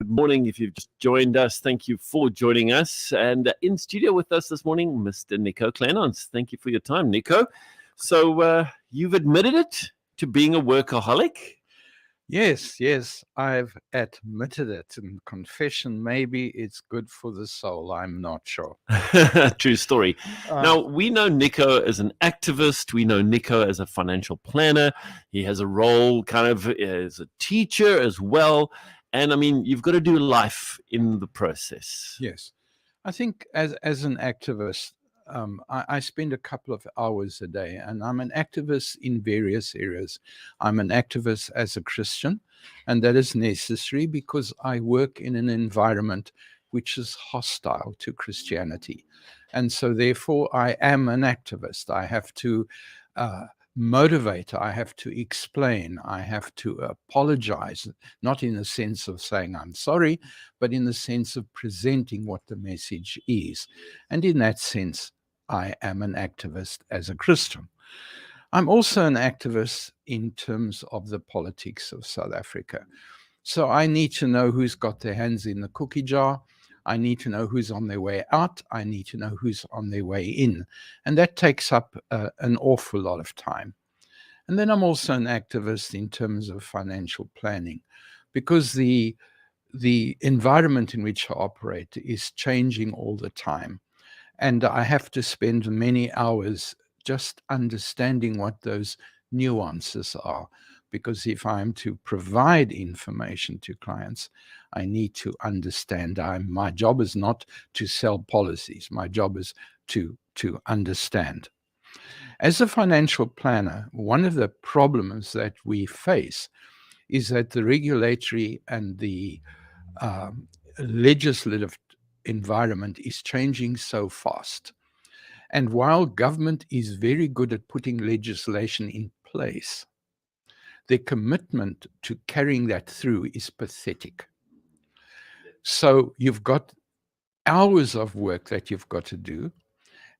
Good morning. If you've just joined us, thank you for joining us. And in studio with us this morning, Mr. Nico Kleynhans. Thank you for your time, Nico. So you've admitted it to being a workaholic? Yes, I've admitted it. And confession, maybe it's good for the soul. I'm not sure. True story. Now, we know Nico as an activist. We know Nico as a financial planner. He has a role kind of as a teacher as well. And I mean, you've got to do life in the process. Yes. I think as an activist, I spend a couple of hours a day, and I'm an activist in various areas. I'm an activist as a Christian, and that is necessary because I work in an environment which is hostile to Christianity. And so therefore I am an activist. I have to motivate, I have to explain, I have to apologize, not in the sense of saying I'm sorry, but in the sense of presenting what the message is. And in that sense, I am an activist as a Christian. I'm also an activist in terms of the politics of South Africa. So I need to know who's got their hands in the cookie jar. I need to know who's on their way out. I need to know who's on their way in. And that takes up an awful lot of time. And then I'm also an activist in terms of financial planning, because the environment in which I operate is changing all the time. And I have to spend many hours just understanding what those nuances are. Because if I'm to provide information to clients, I need to understand. My job is not to sell policies. My job is to understand. As a financial planner, one of the problems that we face is that the regulatory and the legislative environment is changing so fast. And while government is very good at putting legislation in place, their commitment to carrying that through is pathetic. So you've got hours of work that you've got to do,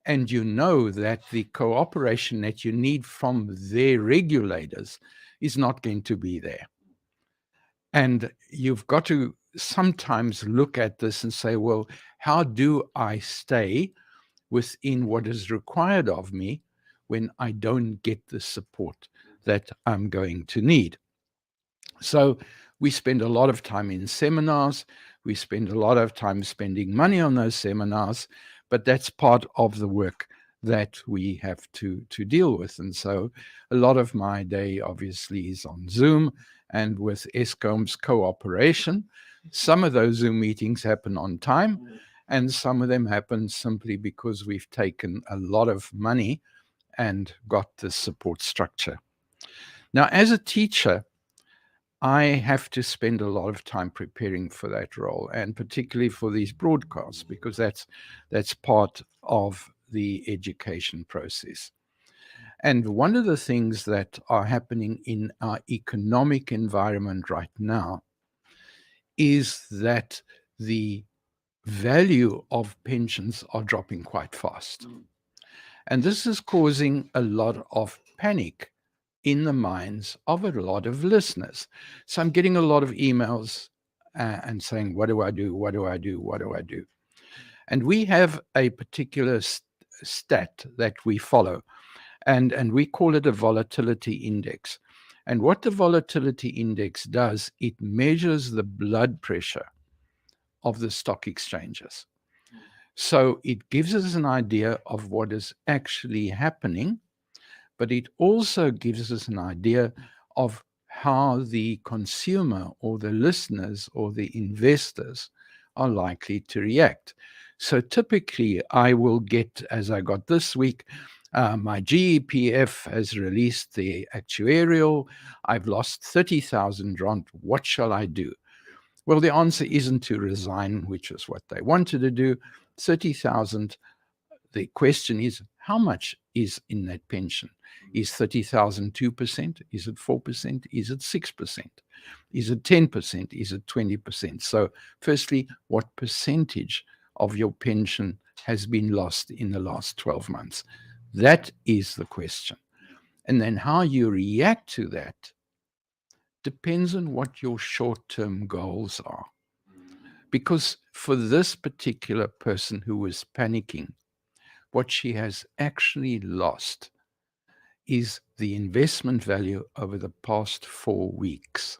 and you know that the cooperation that you need from their regulators is not going to be there. And you've got to sometimes look at this and say, well, how do I stay within what is required of me when I don't get the support that I'm going to need? So we spend a lot of time in seminars. We spend a lot of time spending money on those seminars, but that's part of the work that we have to deal with. And so a lot of my day obviously is on Zoom and with Eskom's cooperation. Some of those Zoom meetings happen on time, and some of them happen simply because we've taken a lot of money and got the support structure. Now, as a teacher, I have to spend a lot of time preparing for that role, and particularly for these broadcasts, because that's part of the education process. And one of the things that are happening in our economic environment right now is that the value of pensions are dropping quite fast. And this is causing a lot of panic in the minds of a lot of listeners. So I'm getting a lot of emails and saying, what do I do? What do I do? What do I do? And we have a particular stat that we follow, and we call it a volatility index. And what the volatility index does, it measures the blood pressure of the stock exchanges. So it gives us an idea of what is actually happening, but it also gives us an idea of how the consumer or the listeners or the investors are likely to react. So typically I will get, as I got this week, my GEPF has released the actuarial. I've lost 30,000 rand. What shall I do? Well, the answer isn't to resign, which is what they wanted to do. 30,000. The question is, how much is in that pension? Is 30,000 2%? Is it 4%? Is it 6%? Is it 10%? Is it 20%? So firstly, what percentage of your pension has been lost in the last 12 months? That is the question. And then how you react to that depends on what your short-term goals are. Because for this particular person who was panicking, what she has actually lost is the investment value over the past 4 weeks.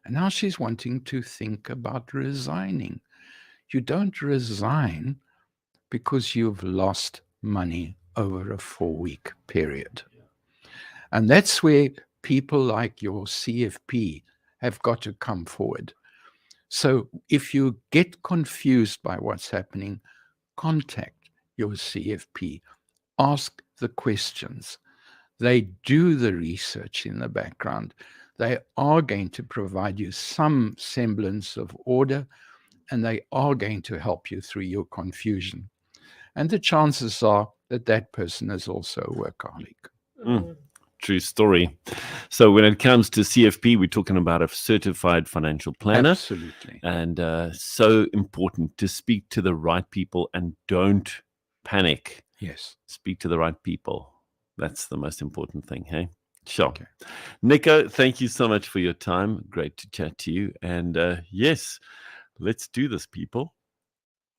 And now she's wanting to think about resigning. You don't resign because you've lost money over a 4-week period. And that's where people like your CFP have got to come forward. So if you get confused by what's happening, contact your CFP. Ask the questions. They do the research in the background. They are going to provide you some semblance of order, and they are going to help you through your confusion. And the chances are that that person is also a workaholic. True story. So when it comes to CFP, we're talking about a certified financial planner. Absolutely. And so important to speak to the right people and don't panic. Yes. Speak to the right people. That's the most important thing, hey? Sure. Okay. Nico, thank you so much for your time. Great to chat to you. And yes, let's do this, people.